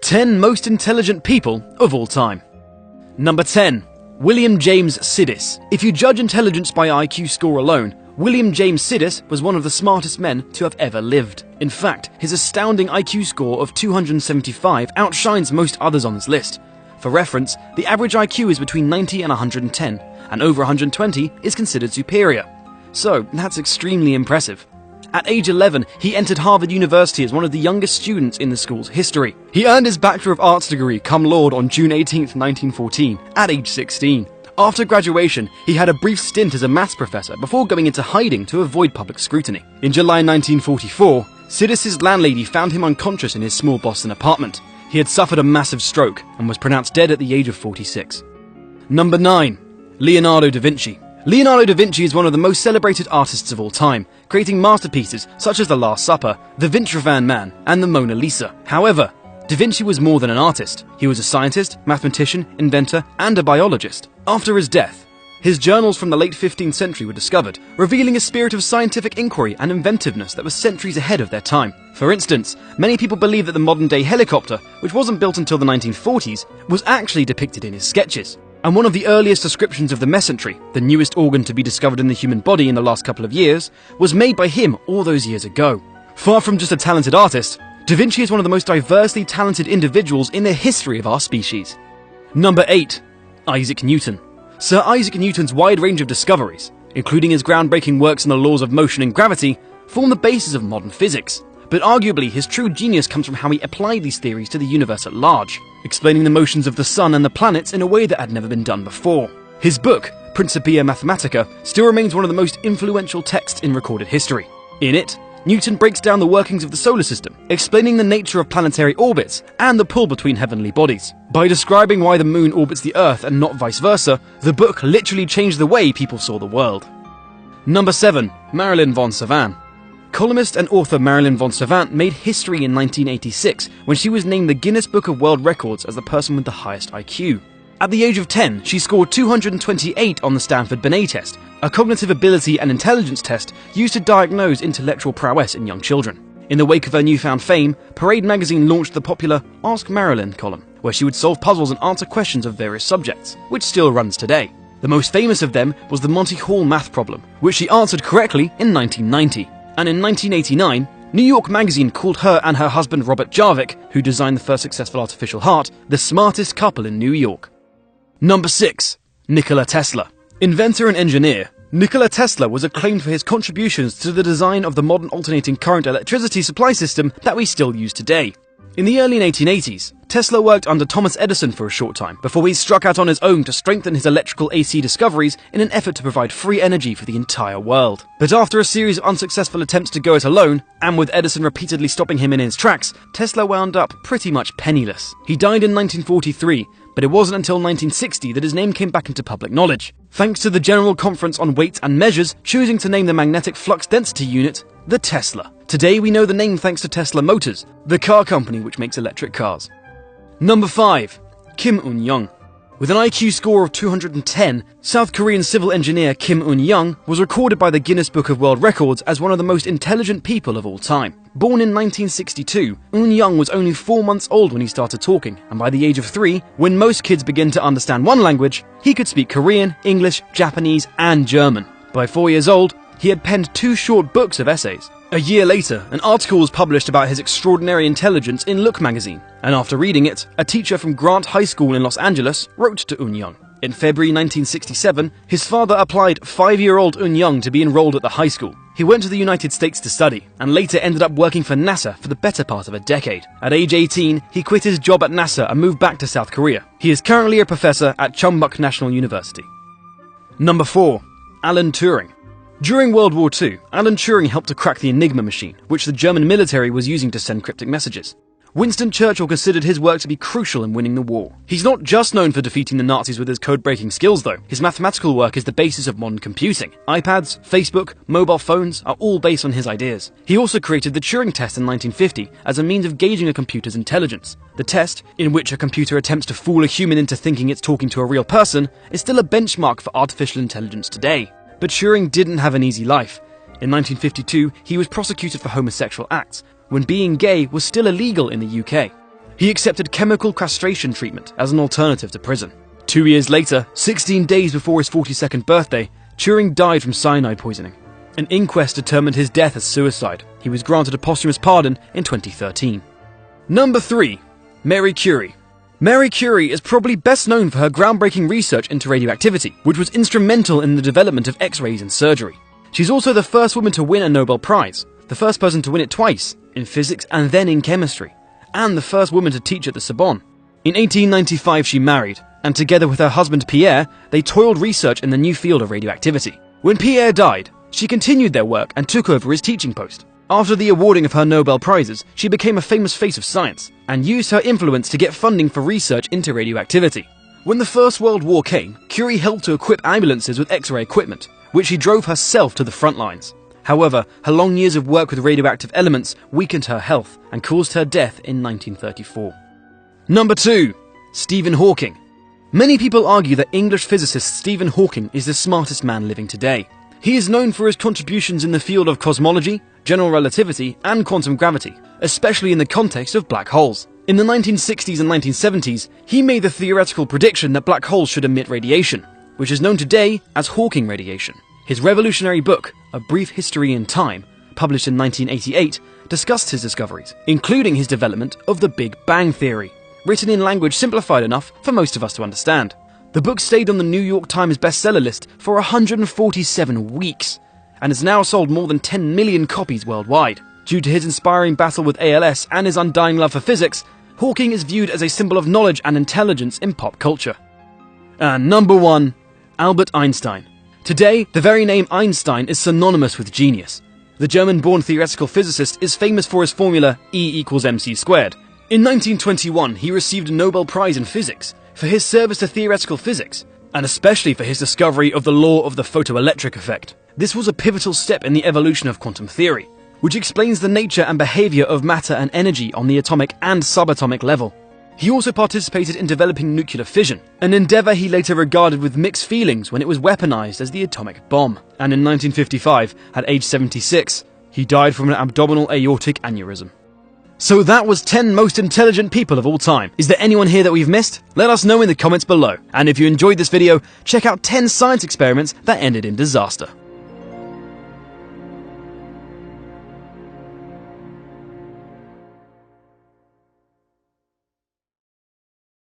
10 most intelligent people of all time. Number 10. William James Sidis. If you judge intelligence by IQ score alone, William James Sidis was one of the smartest men to have ever lived. In fact, his astounding IQ score of 275 outshines most others on this list. For reference, the average IQ is between 90 and 110, and over 120 is considered superior. So, that's extremely impressive. At age 11, he entered Harvard University as one of the youngest students in the school's history. He earned his Bachelor of Arts degree cum laude on June 18, 1914, at age 16. After graduation, he had a brief stint as a maths professor before going into hiding to avoid public scrutiny. In July 1944, Sidis' landlady found him unconscious in his small Boston apartment. He had suffered a massive stroke and was pronounced dead at the age of 46. Number 9. Leonardo da Vinci. Leonardo da Vinci is one of the most celebrated artists of all time, creating masterpieces such as The Last Supper, The Vitruvian Man, and the Mona Lisa. However, Da Vinci was more than an artist. He was a scientist, mathematician, inventor, and a biologist. After his death, his journals from the late 15th century were discovered, revealing a spirit of scientific inquiry and inventiveness that was centuries ahead of their time. For instance, many people believe that the modern-day helicopter, which wasn't built until the 1940s, was actually depicted in his sketches. And one of the earliest descriptions of the mesentery, the newest organ to be discovered in the human body in the last couple of years, was made by him all those years ago. Far from just a talented artist, Da Vinci is one of the most diversely talented individuals in the history of our species. Number 8. Isaac Newton. Sir Isaac Newton's wide range of discoveries, including his groundbreaking works on the laws of motion and gravity, form the basis of modern physics. But arguably, his true genius comes from how he applied these theories to the universe at large, explaining the motions of the sun and the planets in a way that had never been done before. His book, Principia Mathematica, still remains one of the most influential texts in recorded history. In it, Newton breaks down the workings of the solar system, explaining the nature of planetary orbits and the pull between heavenly bodies. By describing why the moon orbits the Earth and not vice versa, the book literally changed the way people saw the world. Number 7. Marilyn von Savant. Columnist and author Marilyn von Savant made history in 1986 when she was named the Guinness Book of World Records as the person with the highest IQ. At the age of 10, she scored 228 on the Stanford Binet test, a cognitive ability and intelligence test used to diagnose intellectual prowess in young children. In the wake of her newfound fame, Parade magazine launched the popular Ask Marilyn column, where she would solve puzzles and answer questions of various subjects, which still runs today. The most famous of them was the Monty Hall math problem, which she answered correctly in 1990. And in 1989, New York Magazine called her and her husband Robert Jarvik, who designed the first successful artificial heart, the smartest couple in New York. Number 6. Nikola Tesla. Inventor and engineer, Nikola Tesla was acclaimed for his contributions to the design of the modern alternating current electricity supply system that we still use today. In the early 1880s, Tesla worked under Thomas Edison for a short time before he struck out on his own to strengthen his electrical AC discoveries in an effort to provide free energy for the entire world. But after a series of unsuccessful attempts to go it alone, and with Edison repeatedly stopping him in his tracks, Tesla wound up pretty much penniless. He died in 1943, but it wasn't until 1960 that his name came back into public knowledge, thanks to the General Conference on Weights and Measures choosing to name the magnetic flux density unit the Tesla. Today we know the name thanks to Tesla Motors, the car company which makes electric cars. Number 5. Kim Un-young. With an IQ score of 210, South Korean civil engineer Kim Un-young was recorded by the Guinness Book of World Records as one of the most intelligent people of all time. Born in 1962, Un-young was only 4 months old when he started talking, and by the age of 3, when most kids begin to understand one language, he could speak Korean, English, Japanese, and German. By 4 years old, he had penned 2 short books of essays. A year later, an article was published about his extraordinary intelligence in Look magazine, and after reading it, a teacher from Grant High School in Los Angeles wrote to Un-young. In February 1967, his father applied 5-year-old Un-young to be enrolled at the high school. He went to the United States to study, and later ended up working for NASA for the better part of a decade. At age 18, he quit his job at NASA and moved back to South Korea. He is currently a professor at Chumbuk National University. Number 4. Alan Turing. During World War II, Alan Turing helped to crack the Enigma machine, which the German military was using to send cryptic messages. Winston Churchill considered his work to be crucial in winning the war. He's not just known for defeating the Nazis with his code-breaking skills, though. His mathematical work is the basis of modern computing. iPads, Facebook, mobile phones are all based on his ideas. He also created the Turing test in 1950 as a means of gauging a computer's intelligence. The test, in which a computer attempts to fool a human into thinking it's talking to a real person, is still a benchmark for artificial intelligence today. But Turing didn't have an easy life. In 1952, he was prosecuted for homosexual acts, when being gay was still illegal in the UK. He accepted chemical castration treatment as an alternative to prison. 2 years later, 16 days before his 42nd birthday, Turing died from cyanide poisoning. An inquest determined his death as suicide. He was granted a posthumous pardon in 2013. Number 3. Marie Curie. Marie Curie is probably best known for her groundbreaking research into radioactivity, which was instrumental in the development of X-rays in surgery. She's also the first woman to win a Nobel Prize, the first person to win it twice, in physics and then in chemistry, and the first woman to teach at the Sorbonne. In 1895 she married, and together with her husband Pierre, they toiled research in the new field of radioactivity. When Pierre died, she continued their work and took over his teaching post. After the awarding of her Nobel Prizes, she became a famous face of science, and used her influence to get funding for research into radioactivity. When the First World War came, Curie helped to equip ambulances with X-ray equipment, which she drove herself to the front lines. However, her long years of work with radioactive elements weakened her health and caused her death in 1934. Number 2. Stephen Hawking. Many people argue that English physicist Stephen Hawking is the smartest man living today. He is known for his contributions in the field of cosmology, general relativity, and quantum gravity, especially in the context of black holes. In the 1960s and 1970s, he made the theoretical prediction that black holes should emit radiation, which is known today as Hawking radiation. His revolutionary book, A Brief History in Time, published in 1988, discussed his discoveries, including his development of the Big Bang Theory, written in language simplified enough for most of us to understand. The book stayed on the New York Times bestseller list for 147 weeks, and has now sold more than 10 million copies worldwide. Due to his inspiring battle with ALS and his undying love for physics, Hawking is viewed as a symbol of knowledge and intelligence in pop culture. And number 1, Albert Einstein. Today, the very name Einstein is synonymous with genius. The German-born theoretical physicist is famous for his formula E=mc². In 1921, he received a Nobel Prize in Physics for his service to theoretical physics, and especially for his discovery of the law of the photoelectric effect. This was a pivotal step in the evolution of quantum theory, which explains the nature and behavior of matter and energy on the atomic and subatomic level. He also participated in developing nuclear fission, an endeavor he later regarded with mixed feelings when it was weaponized as the atomic bomb. And in 1955, at age 76, he died from an abdominal aortic aneurysm. So that was 10 most intelligent people of all time. Is there anyone here that we've missed? Let us know in the comments below. And if you enjoyed this video, check out 10 science experiments that ended in disaster.